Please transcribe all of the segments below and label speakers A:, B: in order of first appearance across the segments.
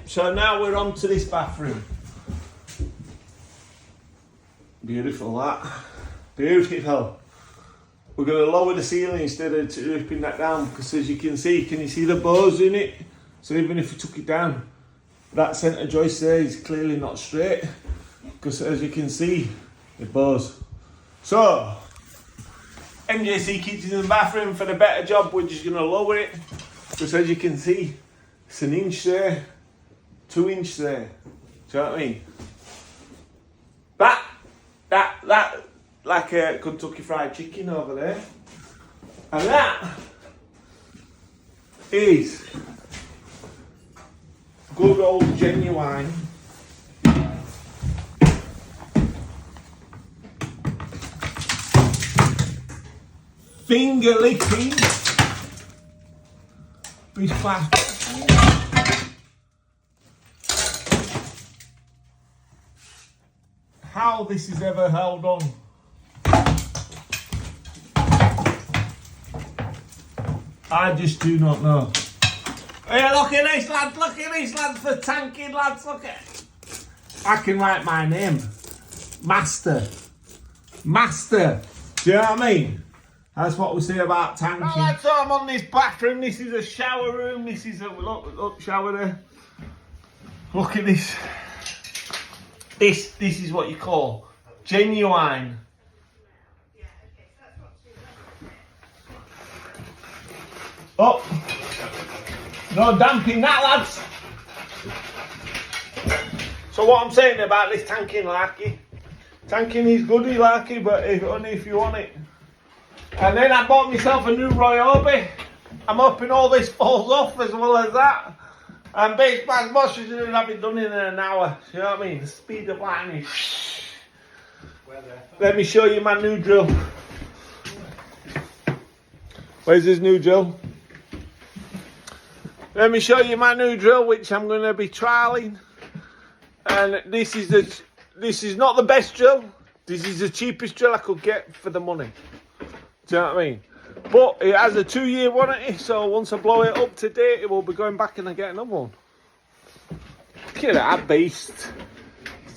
A: So now we're on to this bathroom. Beautiful, that. Beautiful. We're going to lower the ceiling instead of ripping that down, because as you can see the bows in it? So even if you took it down, that centre joist there is clearly not straight, because as you can see, it bows. So, MJC Kitchen and Bathroom, for the better job, we're just going to lower it, because as you can see, it's an inch there, 2 inch there. Do you know what I mean? That like a Kentucky Fried Chicken over there. And that is good old genuine finger licking fish bath. How this is ever held on. I just do not know. Hey, look at this, lads, for tanking, lads, look at it. I can write my name. Master. Do you know what I mean? That's what we say about tanking. Now, lads, so I'm on this bathroom. This is a shower room. This is a, look, shower there. Look at this. This is what you call genuine. Oh, no damping that, lads. So what I'm saying about this tanking, larky, tanking is goody, larky, but only if you want it. And then I bought myself a new Ryobi. I'm hoping all this falls off as well as that. And Base Bass Boss is going to have it done in an hour. You know what I mean? The speed of lightning. Let me show you my new drill. Where's this new drill? Let me show you my new drill, which I'm going to be trialing. And this is not the best drill. This is the cheapest drill I could get for the money. Do you know what I mean? But it has a 2-year warranty, so once I blow it up to date, it will be going back and I get another one. Look at that beast.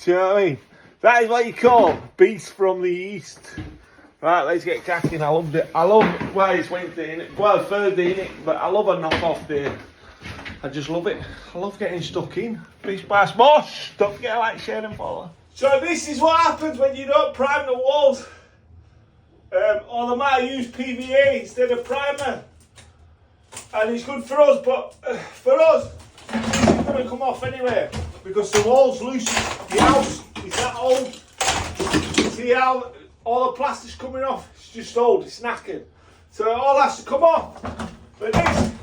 A: Do you know what I mean? That is what you call beast from the east. Right, let's get cracking. I loved it. Well, it's Wednesday, innit? Well, Thursday, innit? But I love a knock-off day. I just love it. I love getting stuck in. Beast Bass Boss. Don't forget to like, share and follow. So this is what happens when you don't prime the walls. Or they might use PVA instead of primer. And it's good for us, but for us, it's going to come off anyway. Because the wall's loose. The house is that old. See how all the plaster's coming off? It's just old, it's knackered. So it all has to come off. But this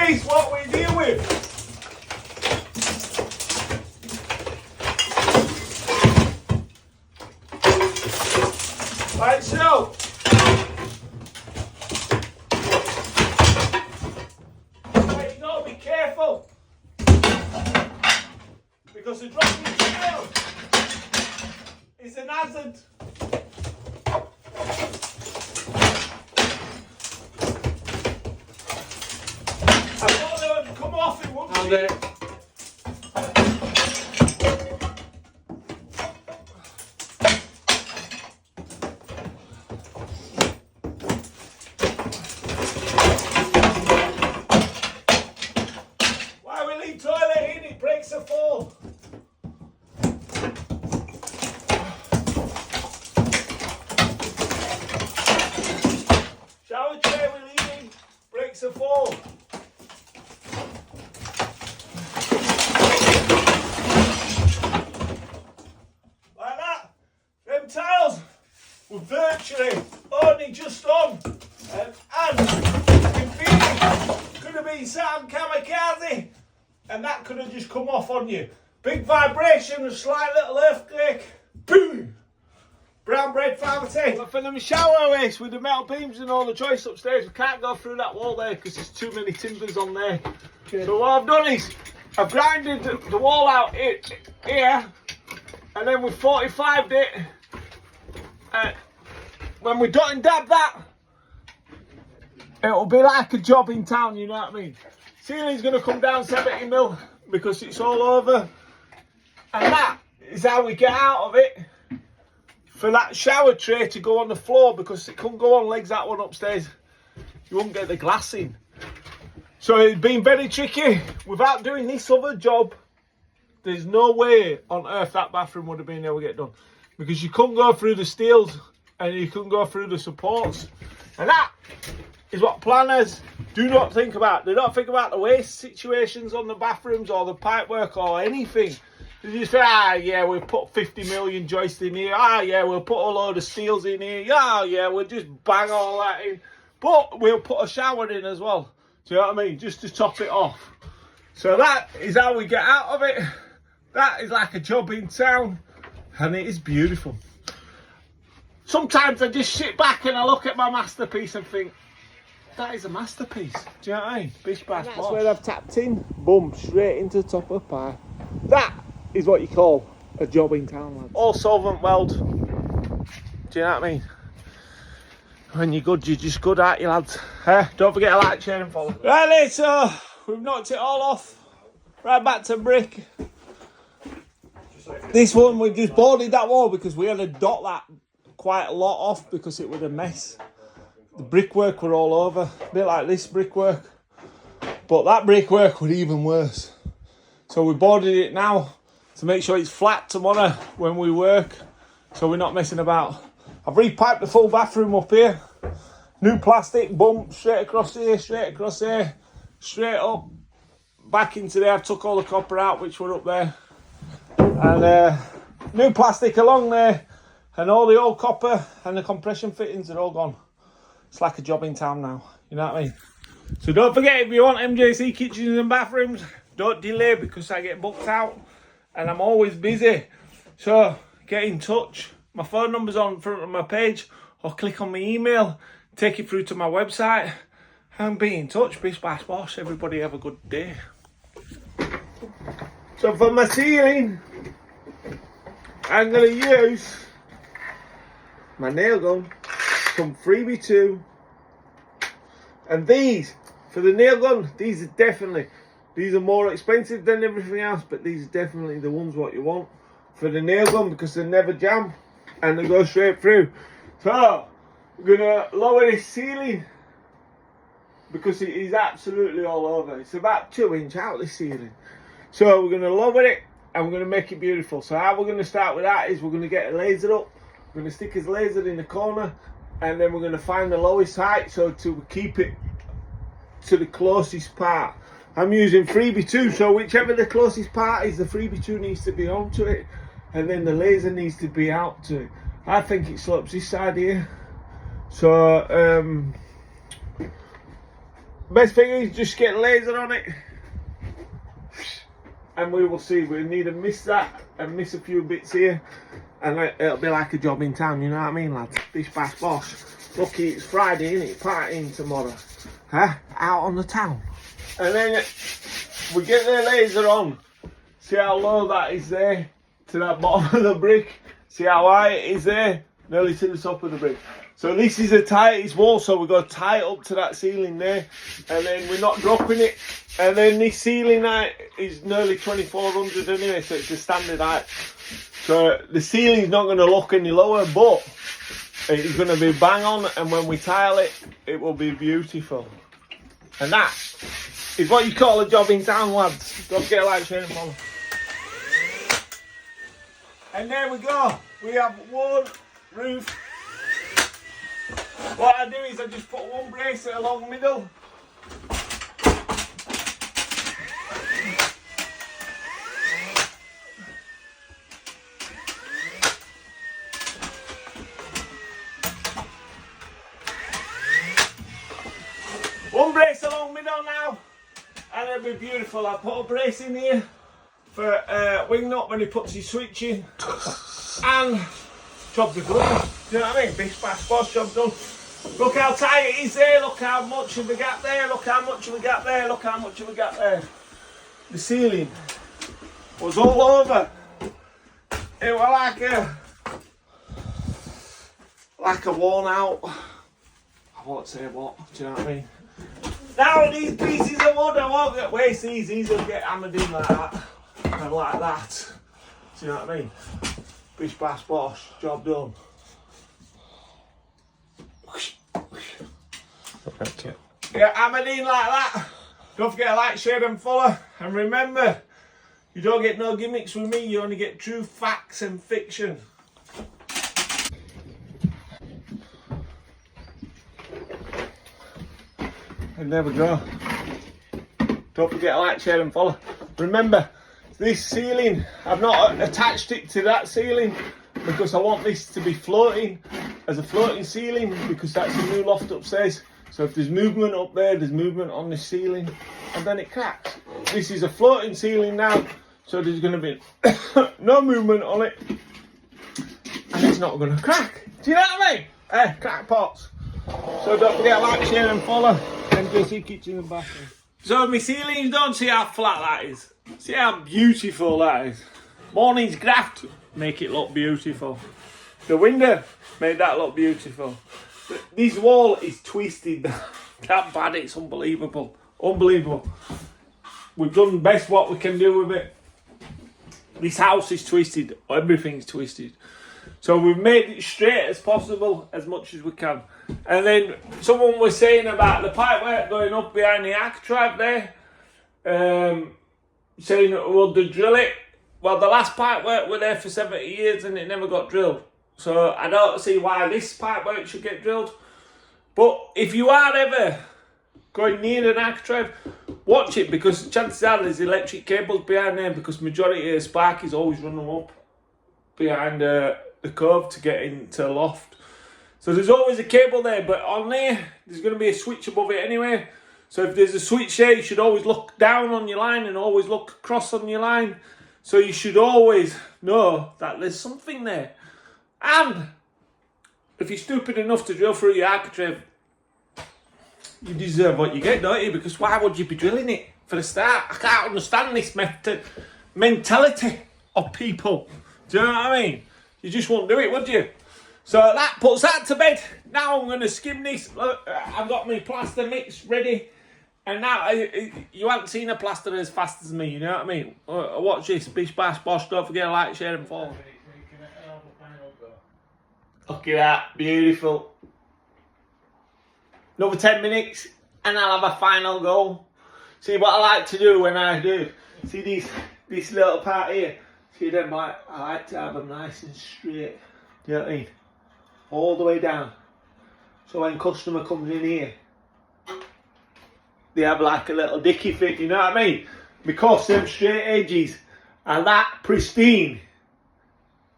A: is what we deal with. Right, so but you gotta be careful because the dropping scale is an hazard. I thought they would come off, it wouldn't. Shower tray we're leaving, breaks a fall. Like that. Them tiles were virtually only just on. And in Phoenix, could have been Sam Kamikaze. And that could have just come off on you. Big vibration, a slight little earthquake. Boom! Brown bread 5 But for the shower waste with the metal beams and all the joists upstairs, we can't go through that wall there because there's too many timbers on there. Okay. So what I've done is, I've grinded the wall out here, and then we 45'd it. When we dot and dab that, it'll be like a job in town, you know what I mean? ceiling's going to come down 70 mil because it's all over. And that is how we get out of it for that shower tray to go on the floor, because it couldn't go on legs, that one upstairs. You won't get the glass in. So it's been very tricky. Without doing this other job, there's no way on earth that bathroom would have been able to get done, because you couldn't go through the steels and you couldn't go through the supports. And that is what planners do not think about. They don't think about the waste situations on the bathrooms or the pipework or anything. They just say, yeah, we'll put 50 million joists in here. Yeah, we'll put a load of steels in here. Yeah, we'll just bang all that in. But we'll put a shower in as well. Do you know what I mean? Just to top it off. So that is how we get out of it. That is like a job in town. And it is beautiful. Sometimes I just sit back and I look at my masterpiece and think, that is a masterpiece. Do you know what I mean? Bish bash bosh. That's where I've tapped in. Boom, straight into the top of the pie. That is what you call a job in town, lads. All solvent weld. Do you know what I mean? When you're good, you're just good, aren't you, lads? Don't forget to like, share and follow. Right then, so we've knocked it all off. Right back to brick. This one, we just boarded that wall because we had to dot that quite a lot off because it was a mess. The brickwork were all over, a bit like this brickwork. But that brickwork was even worse. So we boarded it now to make sure it's flat tomorrow when we work, so we're not messing about. I've repiped the full bathroom up here. New plastic, bump, straight across here, straight up, back into there. I've took all the copper out, which were up there. And new plastic along there. And all the old copper and the compression fittings are all gone. It's like a job in town now, you know what I mean? So don't forget, if you want MJC kitchens and bathrooms, don't delay, because I get booked out and I'm always busy. So get in touch. My phone number's on front of my page, or click on my email, take it through to my website, and be in touch. Bish bash bosh. Everybody have a good day. So for my ceiling, I'm going to use my nail gun, some 3x2, and these, for the nail gun, these are more expensive than everything else, but these are definitely the ones what you want for the nail gun, because they never jam and they go straight through. So we're gonna lower this ceiling because it is absolutely all over. It's about 2 inch out, this ceiling. So we're gonna lower it and we're gonna make it beautiful. So how we're gonna start with that is we're gonna get a laser up. We're gonna stick his laser in the corner, and then we're gonna find the lowest height, so to keep it to the closest part. I'm using 3x2, so whichever the closest part is, the 3x2 needs to be onto it, and then the laser needs to be out to it. I think it slopes this side here. So best thing is just get laser on it, and we will see. We need to miss that and miss a few bits here, and it'll be like a job in town, you know what I mean, lads? Bish bash bosh. Lucky it's Friday, innit? Partying tomorrow. Out on the town. And then we get the laser on. See how low that is there to that bottom of the brick. See how high it is there, nearly to the top of the brick. So this is the tightest wall, so we've got to tie it up to that ceiling there, and then we're not dropping it. And then this ceiling height is nearly 2400 anyway, so it's the standard height. So the ceiling's not going to look any lower, but it's going to be bang on, and when we tile it, it will be beautiful. And that is what you call a job in town, lads. Don't forget to like, share and follow. And there we go. We have one roof. What I do is I just put one brace along the middle. One brace along the middle now, and it'll be beautiful. I put a brace in here for wing nut when he puts his switch in, and jobs are good. Do you know what I mean? Bish bash bosh, job done. Look how tight it is there, look how much of a gap there, look how much of a gap there, look how much of a gap there. The ceiling was all over. It was like a worn out, I won't say what, do you know what I mean? Now these pieces of wood, I won't get waste these. These will get hammered in like that and like that. Do you know what I mean? Bish bash bosh, job done. Get hammered in like that. Don't forget to like, share and follow. And remember, you don't get no gimmicks with me, you only get true facts and fiction. And there we go. Don't forget to like, share and follow. Remember, this ceiling, I've not attached it to that ceiling because I want this to be floating as a floating ceiling because that's a new loft upstairs. So if there's movement up there, there's movement on the ceiling and then it cracks. This is a floating ceiling now, so there's going to be no movement on it and it's not going to crack. Do you know what I mean? Crackpots. So don't forget to like, share and follow. MJC Kitchen and Bathroom. So my ceilings, don't see how flat that is. See how beautiful that is. Morning's graft make it look beautiful. The window made that look beautiful. This wall is twisted that bad, it's unbelievable. Unbelievable. We've done best what we can do with it. This house is twisted, everything's twisted. So we've made it straight as possible, as much as we can. And then someone was saying about the pipework going up behind the architrave there. Saying, well, they drill it. Well, the last pipework were there for 70 years and it never got drilled. So I don't see why this pipework should get drilled. But if you are ever going near an architrave, watch it because chances are there's electric cables behind there because majority of the spark is always running up behind the cove to get into the loft. So there's always a cable there, but on there's going to be a switch above it anyway. So if there's a switch there, you should always look down on your line and always look across on your line. So you should always know that there's something there. And if you're stupid enough to drill through your architrave, you deserve what you get, don't you? Because why would you be drilling it for the start? I can't understand this mentality of people. Do you know what I mean? You just won't do it, would you? So that puts that to bed. Now I'm going to skim this. Look, I've got my plaster mix ready. And now you haven't seen a plaster as fast as me, you know what I mean? Watch this. Bish bash bosh. Don't forget to like, share and follow. Look at that. Beautiful. Another 10 minutes and I'll have a final go. See what I like to do when I do. See this little part here? See them, I like to have them nice and straight. Do you know what I mean? All the way down. So when customer comes in here, they have like a little dicky fit, you know what I mean? Because them straight edges are that pristine.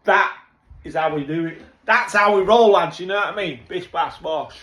A: That is how we do it. That's how we roll, lads, you know what I mean? Bish bash bosh.